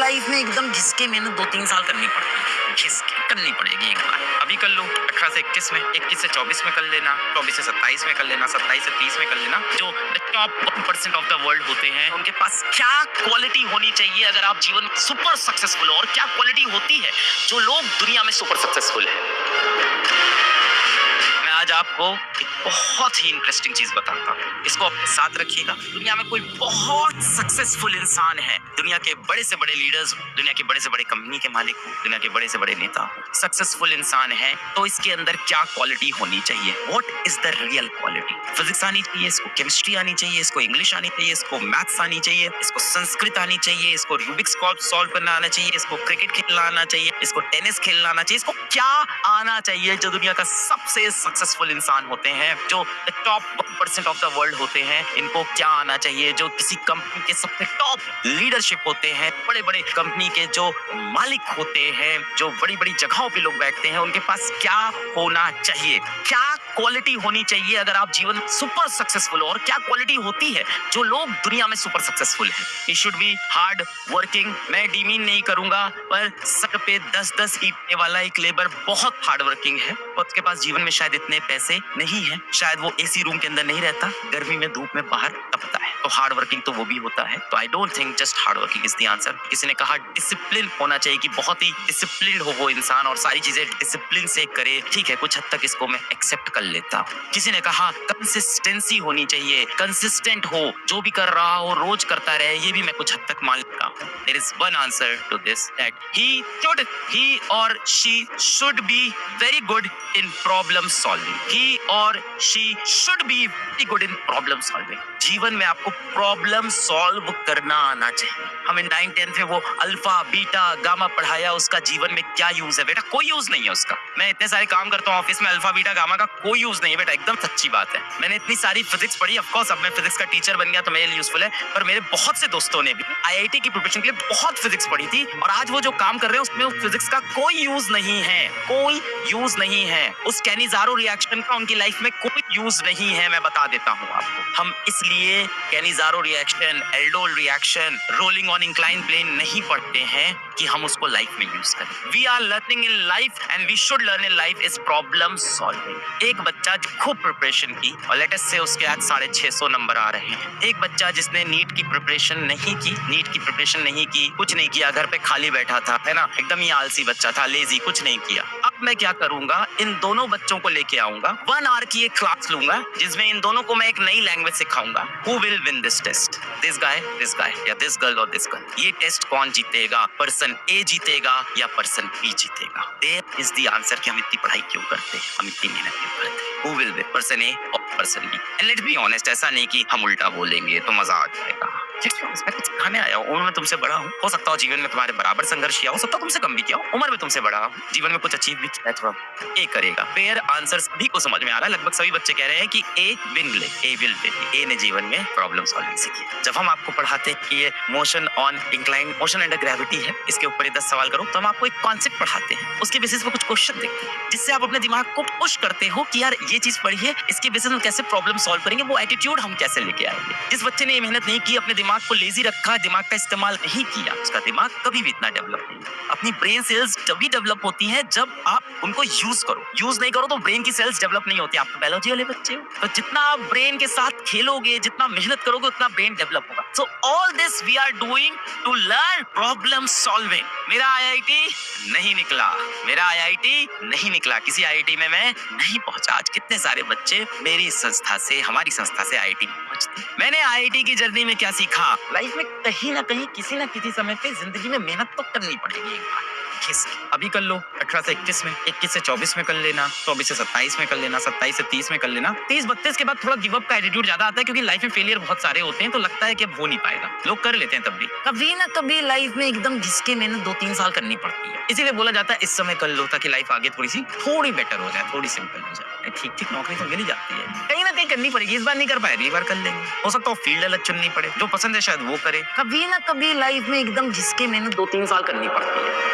Life में एकदम घिसके मेहनत 2-3 साल करनी पड़ती है, घिसके करनी पड़ेगी एक बार। अभी कर लो 18 से 21 में, 21 से 24 में कर लेना, 24 से 27 में कर लेना, 27 से 30 में कर लेना। जो टॉप 1% ऑफ द वर्ल्ड होते हैं उनके पास क्या क्वालिटी होनी चाहिए अगर आप जीवन में सुपर सक्सेसफुल हो, और क्या क्वालिटी होती है जो लोग दुनिया में सुपर सक्सेसफुल है। मैं आज आपको एक बहुत ही इंटरेस्टिंग चीज बताता हूँ, इसको अपने साथ रखिएगा। दुनिया में कोई बहुत सक्सेसफुल इंसान है, दुनिया के बड़े से बड़े लीडर्स, दुनिया के बड़े से बड़े कंपनी के मालिक हो, दुनिया के बड़े से बड़े नेता हो, सक्सेसफुल इंसान है तो इसके अंदर क्या क्वालिटी होनी चाहिए? What is the real quality? Physics आनी चाहिए, इसको केमिस्ट्री आनी चाहिए, इसको इंग्लिश आनी चाहिए, इसको मैथ्स आनी चाहिए, इसको संस्कृत आनी चाहिए, इसको रूबिक्स क्यूब सॉल्व करना आना चाहिए, इसको क्रिकेट खेलना आना चाहिए, इसको टेनिस खेलना आना चाहिए, इसको क्या आना चाहिए? जो दुनिया का सबसे सक्सेसफुल इंसान होते हैं, जो टॉप 1% ऑफ द वर्ल्ड होते हैं, इनको क्या आना चाहिए? जो किसी कंपनी के सबसे टॉप लीडरशिप होते हैं, बड़े बड़े कंपनी के जो मालिक होते हैं, जो बड़ी बड़ी जगहों पे लोग बैठते हैं, उनके पास क्या होना चाहिए? क्या क्वालिटी होनी चाहिए अगर आप जीवन में सुपर सक्सेसफुल हो, और क्या क्वालिटी होती है जो लोग दुनिया में सुपर सक्सेसफुल है? He should be hard working. मैं डीमीन नहीं करूंगा, पर सर पे 10-10 ईंटने वाला एक लेबर बहुत हार्ड वर्किंग है, उसके पास जीवन में शायद इतने पैसे नहीं है, शायद वो एसी रूम के अंदर नहीं रहता, गर्मी में धूप में बाहर तपता है, तो हार्ड वर्किंग तो वो भी होता है। तो I don't think just hard working is the answer. किसी ने कहा डिसिप्लिन होना चाहिए, कि बहुत ही डिसिप्लिन हो वो इंसान और सारी चीजें डिसिप्लिन से करे। ठीक है, कुछ हद तक इसको मैं एक्सेप्ट कर लेता हूँ। किसी ने कहा कंसिस्टेंसी होनी चाहिए, कंसिस्टेंट हो, जो भी कर रहा हो रोज करता रहे, ये भी मैं कुछ हद तक मान लेता हूँ। There is one answer to this, that he or she should be very good in problem solving. He or she should be very good in problem solving. जीवन में आपको प्रॉब्लम सॉल्व करना आना चाहिए। हमें 9-10 में वो अल्फा बीटा गामा पढ़ाया, उसका जीवन में क्या यूज है? बेटा कोई यूज नहीं है उसका। मैं इतने सारे काम करता हूँ ऑफिस में, अल्फा बीटा गामा का कोई यूज नहीं है बेटा, एकदम सच्ची बात है। मैंने इतनी सारी फिजिक्स पढ़ी, ऑफ कोर्स अब मैं फिजिक्स का टीचर बन गया तो मेरे लिए यूजफुल है, पर मेरे बहुत से दोस्तों ने भी आईआईटी की प्रिपरेशन के लिए बहुत फिजिक्स पढ़ी थी, और आज वो जो काम कर रहे हैं उसमें उस फिजिक्स का कोई यूज नहीं है, कोई यूज नहीं है। उस कैनिजारो रिएक्शन का उनकी लाइफ में कोई यूज नहीं है, मैं बता देता हूँ आपको। हम इसलिए Cannizzaro reaction, aldol reaction, rolling on incline plane नहीं पढ़ते हैं कि हम उसको लाइफ में यूज करें। We are learning in life and we should learn in life is problem solving. एक बच्चा जो खूब प्रिपरेशन की और लेटेस्ट से उसके आज 650 नंबर आ रहे हैं। एक बच्चा जिसने नीट की प्रिपरेशन नहीं की, कुछ नहीं किया, घर पे खाली बैठा था, है ना, एकदम ही आलसी बच्चा था, लेजी, कुछ नहीं किया। अब मैं क्या करूंगा, इन दोनों बच्चों को लेके आऊंगा, 1 आवर की एक क्लास लूंगा जिसमें इन दोनों को मैं एक नई लैंग्वेज सिखाऊंगा। Who will win this test? This guy या this girl और this girl? ये टेस्ट कौन जीतेगा? पर्सन ए जीतेगा या पर्सन बी जीतेगा? There is the answer कि हम इतनी पढ़ाई क्यों करते हैं, हम इतनी मेहनत क्यों करते हैं? Who will win? Person A और person B. And let's be honest, ऐसा नहीं कि हम उल्टा बोलेंगे तो मजा आ जाएगा। मैं कुछ सिखाने आया हूँ, उम्र में तुमसे बड़ा हूँ, हो सकता हो जीवन में तुम्हारे बराबर संघर्ष किया हो सकता हो तुमसे कम भी किया हो, उम्र में तुमसे बड़ा हूँ, जीवन में कुछ अचीव भी किया है, थोड़ा ए करेगा। फेयर आंसर सभी को समझ में आ रहा है, लगभग सभी बच्चे कह रहे हैं कि ए विल विन। ए ने जीवन में प्रॉब्लम सॉल्विंग सीखी। जब हम आपको पढ़ाते हैं कि ये motion on incline, motion under gravity है, इसके ऊपर ये 10 सवाल करो, तो हम आपको एक कॉन्सेप्ट पढ़ाते हैं, उसके बेसिस पे कुछ क्वेश्चन देखते हैं, जिससे आप अपने दिमाग को पुश करते हो कि यार ये चीज पढ़ी है, इसके बेसिस हम कैसे प्रॉब्लम सॉल्व करेंगे, वो एटीट्यूड हम कैसे लेके आएंगे। जिस बच्चे ने ये मेहनत नहीं की, अपने दिमाग को लेजी रखा, दिमाग का इस्तेमाल नहीं किया, उसका दिमाग कभी भी इतना डेवलप नहीं। अपनी ब्रेन सेल्स तभी डेवलप होती हैं जब आप उनको यूज करो। यूज नहीं करो तो ब्रेन की सेल्स डेवलप नहीं होती। आप तो बायोलॉजी वाले बच्चे हो, तो जितना आप ब्रेन के साथ खेलोगे, जितना मेहनत करोगे, उतना ब्रेन डेवलप होगा। So all this we are doing to learn problem solving. मेरा आईआईटी नहीं निकला, किसी आईआईटी में मैं नहीं पहुंचा। आज कितने सारे बच्चे मेरी संस्था से, हमारी संस्था से आईआईटी पहुंचते। मैंने आईआईटी की जर्नी में क्या सीखा? लाइफ में कहीं ना कहीं किसी ना किसी समय पे जिंदगी में मेहनत तो करनी पड़ेगी एक बार। अभी कर लो 18 से 21 में, 21 से 24 में कर लेना, 24 से 27 में कर लेना, 27 से 30 में कर लेना। 30-32 के बाद थोड़ा गिव अप का एटीट्यूड ज्यादा आता है, क्योंकि लाइफ में फेलियर बहुत सारे होते हैं, तो लगता है कि अब हो नहीं पाएगा। लोग कर लेते हैं तब भी, कभी ना कभी लाइफ में एकदम घिसके मेहनत 2-3 साल करनी पड़ती है। इसीलिए बोला जाता है इस समय कर लो, ताकि लाइफ आगे थोड़ी बेटर हो जाए, थोड़ी सिंपल हो जाए। ठीक नौकरी तो मिल ही जाती है, कहीं ना कहीं करनी पड़ेगी। इस बार नहीं कर पाए, अगली बार कर लेंगे। हो सकता है फील्ड अलग चुननी पड़े, जो पसंद है शायद वो करे। कभी ना कभी लाइफ में एकदम घिसके मेहनत 2-3 साल करनी पड़ती है।